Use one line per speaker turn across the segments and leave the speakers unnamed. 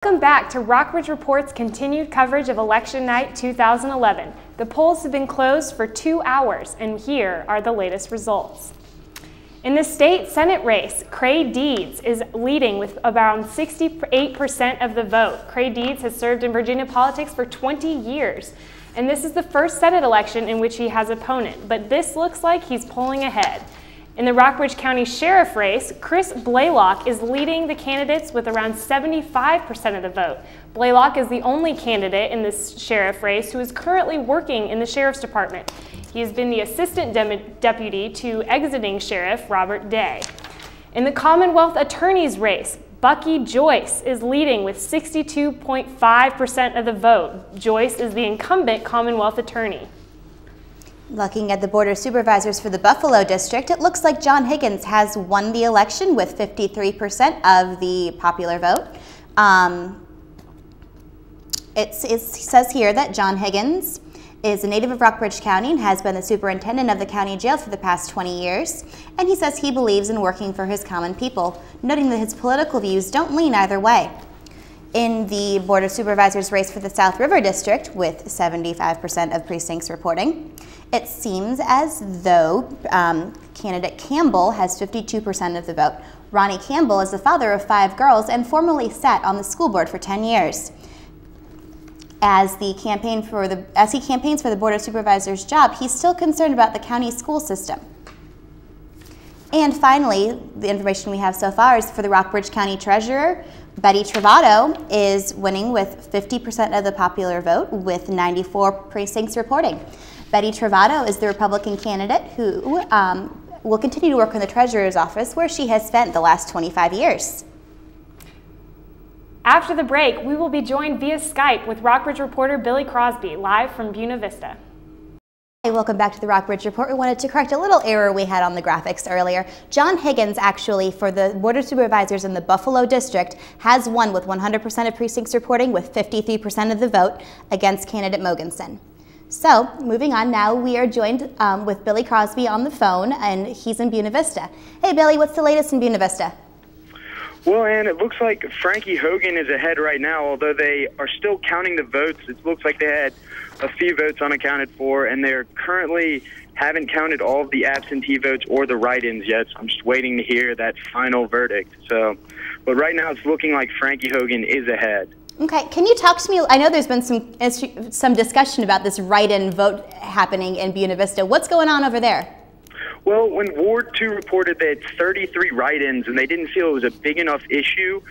Welcome back to Rockridge Reports' continued coverage of Election Night 2011. The polls have been closed for 2 hours, and here are the latest results. In the state Senate race, Cray Deeds is leading with around 68% of the vote. Cray Deeds has served in Virginia politics for 20 years, and this is the first Senate election in which he has an opponent, but this looks like he's pulling ahead. In the Rockridge County Sheriff race, Chris Blaylock is leading the candidates with around 75% of the vote. Blaylock is the only candidate in this sheriff race who is currently working in the Sheriff's Department. He has been the assistant deputy to exiting Sheriff Robert Day. In the Commonwealth Attorney's race, Bucky Joyce is leading with 62.5% of the vote. Joyce is the incumbent Commonwealth Attorney.
Looking at the Board of Supervisors for the Buffalo District, it looks like John Higgins has won the election with 53% of the popular vote. It says here that John Higgins is a native of Rockridge County and has been the superintendent of the county jail for the past 20 years. And he says he believes in working for his common people, noting that his political views don't lean either way. In the Board of Supervisors race for the South River District, with 75% of precincts reporting, it seems as though candidate Campbell has 52% of the vote. Ronnie Campbell is the father of 5 girls and formerly sat on the school board for 10 years. As he campaigns for the Board of Supervisors job, he's still concerned about the county school system. And finally, the information we have so far is for the Rockridge County Treasurer. Betty Travato is winning with 50% of the popular vote, with 94 precincts reporting. Betty Travato is the Republican candidate who will continue to work in the Treasurer's office, where she has spent the last 25 years.
After the break, we will be joined via Skype with Rockridge reporter Billy Crosby, live from Buena Vista.
Hey, welcome back to the Rockridge Report. We wanted to correct a little error we had on the graphics earlier. John Higgins, actually, for the Board of Supervisors in the Buffalo District, has won with 100% of precincts reporting, with 53% of the vote, against candidate Mogensen. So, moving on now, we are joined with Billy Crosby on the phone, and he's in Buena Vista. Hey, Billy, what's the latest in Buena Vista?
Well, Ann, it looks like Frankie Hogan is ahead right now, although they are still counting the votes. It looks like they had a few votes unaccounted for, and they're currently haven't counted all of the absentee votes or the write-ins yet, so I'm just waiting to hear that final verdict. So, but right now it's looking like Frankie Hogan is ahead.
Okay, can you talk to me? I know there's been some discussion about this write-in vote happening in Buena Vista. What's going on over there?
Well, when Ward 2 reported they had 33 write-ins and they didn't feel it was a big enough issue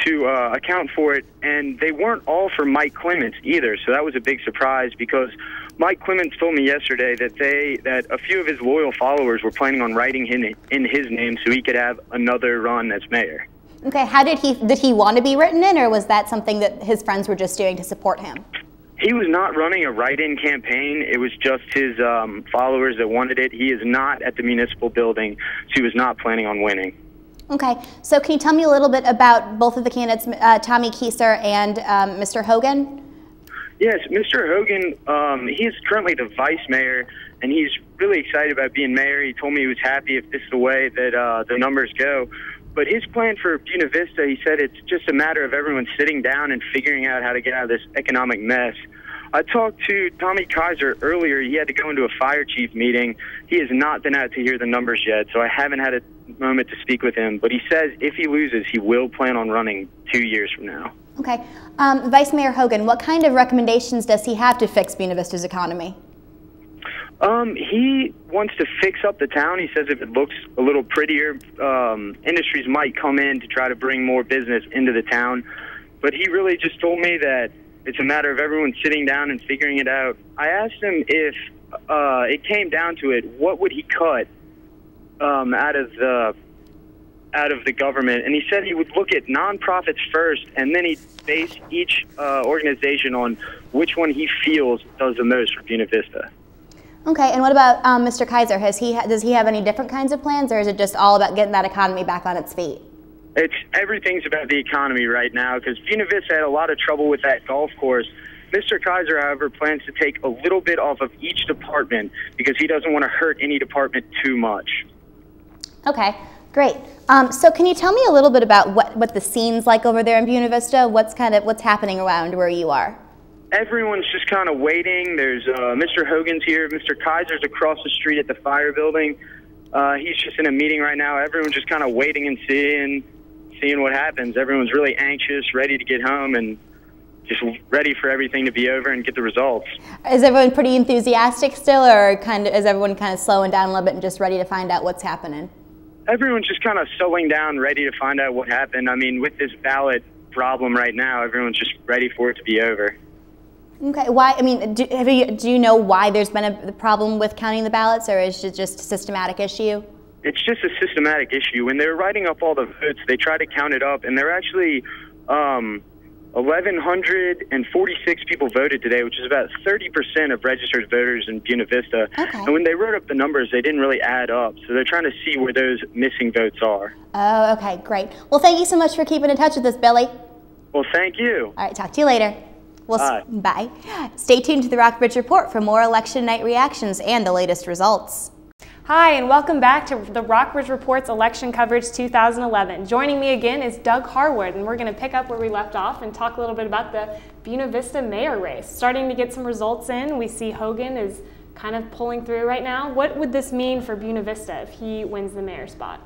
to account for it, and they weren't all for Mike Clements either, so that was a big surprise because Mike Clements told me yesterday that a few of his loyal followers were planning on writing him in his name so he could have another run as mayor.
Okay, did he want to be written in, or was that something that his friends were just doing to support him?
He was not running a write-in campaign. It was just his followers that wanted it. He is not at the municipal building, so he was not planning on winning.
Okay, so can you tell me a little bit about both of the candidates, Tommy Kieser and Mr. Hogan?
Yes, Mr. Hogan, he is currently the vice mayor, and he's really excited about being mayor. He told me he was happy if this is the way that the numbers go. But his plan for Buena Vista, he said it's just a matter of everyone sitting down and figuring out how to get out of this economic mess. I talked to Tommy Kaiser earlier. He had to go into a fire chief meeting. He has not been out to hear the numbers yet, so I haven't had a moment to speak with him. But he says if he loses, he will plan on running 2 years from now.
Okay. Vice Mayor Hogan, what kind of recommendations does he have to fix Buena Vista's economy?
He wants to fix up the town. He says if it looks a little prettier, industries might come in to try to bring more business into the town. But he really just told me that it's a matter of everyone sitting down and figuring it out. I asked him if it came down to it, what would he cut out of the government? And he said he would look at nonprofits first, and then he'd base each organization on which one he feels does the most for Buena Vista.
Okay, and what about Mr. Kaiser? Does he have any different kinds of plans, or is it just all about getting that economy back on its feet?
Everything's about the economy right now, because Buena Vista had a lot of trouble with that golf course. Mr. Kaiser, however, plans to take a little bit off of each department because he doesn't want to hurt any department too much.
Okay. Great. So can you tell me a little bit about what the scene's like over there in Buena Vista? What's happening around where you are?
Everyone's just kind of waiting. There's Mr. Hogan's here. Mr. Kaiser's across the street at the fire building. He's just in a meeting right now. Everyone's just kind of waiting and seeing what happens. Everyone's really anxious, ready to get home, and just ready for everything to be over and get the results.
Is everyone pretty enthusiastic still, or is everyone kind of slowing down a little bit and just ready to find out what's happening?
Everyone's just kind of slowing down, ready to find out what happened. I mean, with this ballot problem right now, everyone's just ready for it to be over.
Okay. Why? I mean, do you know why there's been a problem with counting the ballots, or is it just a systematic issue?
It's just a systematic issue. When they were writing up all the votes, they tried to count it up, and there were actually 1,146 people voted today, which is about 30% of registered voters in Buena Vista.
Okay.
And when they wrote up the numbers, they didn't really add up. So they're trying to see where those missing votes are.
Oh, okay. Great. Well, thank you so much for keeping in touch with us, Billy.
Well, thank you.
All right. Talk to you later.
Bye.
Bye. Stay tuned to the Rockridge Report for more election night reactions and the latest results.
Hi, and welcome back to the Rockridge Reports election coverage 2011. Joining me again is Doug Harwood, and we're going to pick up where we left off and talk a little bit about the Buena Vista mayor race. Starting to get some results in. We see Hogan is kind of pulling through right now. What would this mean for Buena Vista if he wins the mayor spot?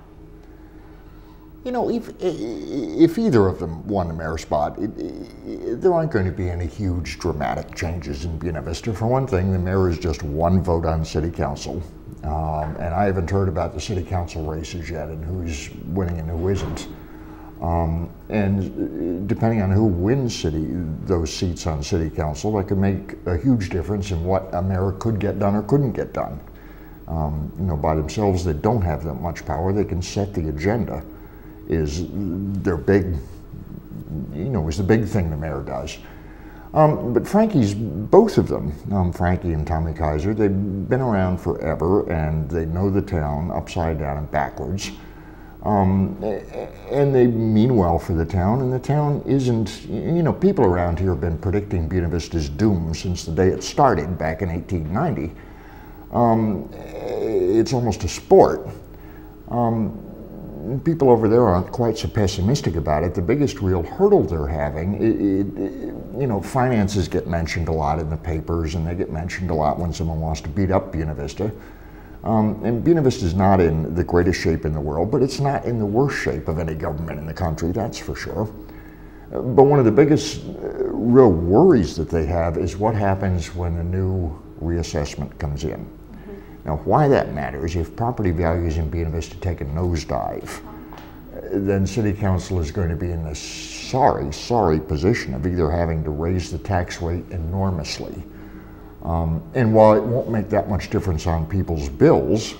You know, if either of them won the mayor spot, there aren't going to be any huge dramatic changes in Buena Vista. For one thing, the mayor is just one vote on city council. And I haven't heard about the city council races yet and who's winning and who isn't. And depending on who wins those seats on city council, that could make a huge difference in what a mayor could get done or couldn't get done. You know, by themselves, they don't have that much power. They can set the agenda. Is the big thing the mayor does. But Frankie's, both of them, Frankie and Tommy Kaiser, they've been around forever and they know the town upside down and backwards. And they mean well for the town, and the town isn't, you know, people around here have been predicting Buena Vista's doom since the day it started back in 1890. It's almost a sport. People over there aren't quite so pessimistic about it. The biggest real hurdle they're having, you know, finances get mentioned a lot in the papers, and they get mentioned a lot when someone wants to beat up Buena Vista. And Buena Vista is not in the greatest shape in the world, but it's not in the worst shape of any government in the country, that's for sure. But one of the biggest real worries that they have is what happens when the new reassessment comes in. Now, why that matters, if property values in Buena Vista take a nosedive, then City Council is going to be in this sorry position of either having to raise the tax rate enormously. And while it won't make that much difference on people's bills,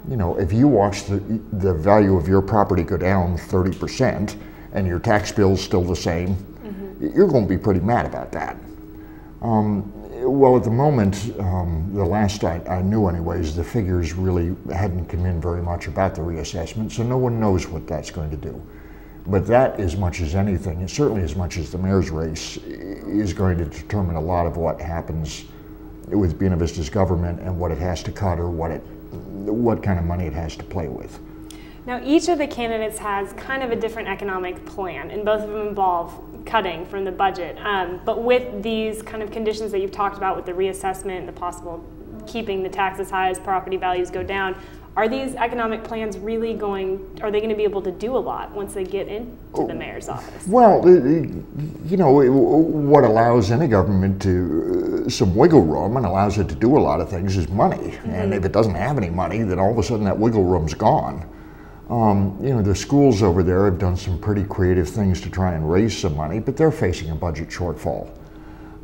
you know, if you watch the value of your property go down 30% and your tax bill's still the same, you're going to be pretty mad about that. Well, at the moment, the last I knew anyways, the figures really hadn't come in very much about the reassessment, so no one knows what that's going to do. But that, as much as anything, and certainly as much as the mayor's race, is going to determine a lot of what happens with Buena Vista's government and what it has to cut or what kind of money it has to play with.
Now, each of the candidates has kind of a different economic plan, and both of them involve cutting from the budget. But with these kind of conditions that you've talked about with the reassessment, the possible keeping the taxes high as property values go down, are these economic plans really are they going to be able to do a lot once they get into the mayor's office?
Well, you know, what allows any government to some wiggle room and allows it to do a lot of things is money. And if it doesn't have any money, then all of a sudden that wiggle room's gone. You know, the schools over there have done some pretty creative things to try and raise some money, but they're facing a budget shortfall.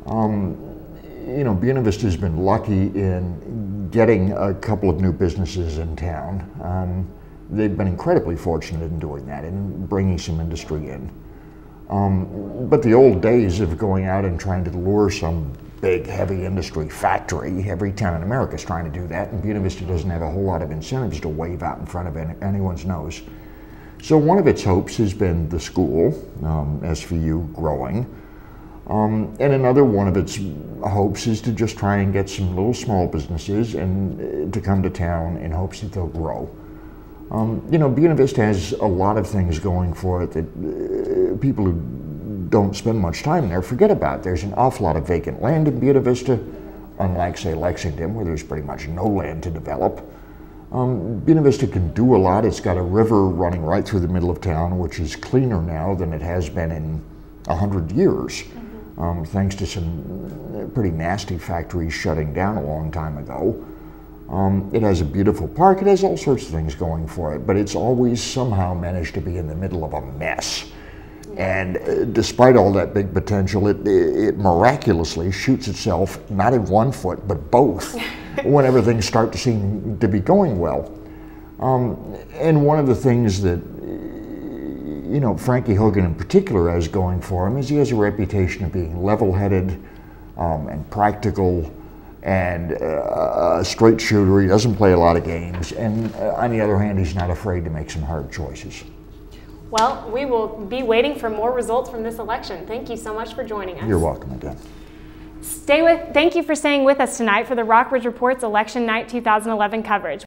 You know, Buena Vista has been lucky in getting a couple of new businesses in town. They've been incredibly fortunate in doing that, in bringing some industry in. But the old days of going out and trying to lure some big, heavy industry factory, every town in America is trying to do that, and Buena Vista doesn't have a whole lot of incentives to wave out in front of anyone's nose. So one of its hopes has been the school, SVU, growing. And another one of its hopes is to just try and get some little small businesses and to come to town in hopes that they'll grow. You know, Buena Vista has a lot of things going for it that people who don't spend much time there forget about. There's an awful lot of vacant land in Buena Vista, unlike, say, Lexington, where there's pretty much no land to develop. Buena Vista can do a lot. It's got a river running right through the middle of town, which is cleaner now than it has been in 100 years, thanks to some pretty nasty factories shutting down a long time ago. It has a beautiful park. It has all sorts of things going for it, but it's always somehow managed to be in the middle of a mess. And despite all that big potential, it miraculously shoots itself not in one foot, but both, whenever things start to seem to be going well. And one of the things that, you know, Frankie Hogan in particular has going for him is he has a reputation of being level-headed and practical and a straight shooter. He doesn't play a lot of games. And on the other hand, he's not afraid to make some hard choices.
Well, we will be waiting for more results from this election. Thank you so much for joining us.
You're welcome again.
Thank you for staying with us tonight for the Rockridge Reports Election Night 2011 coverage.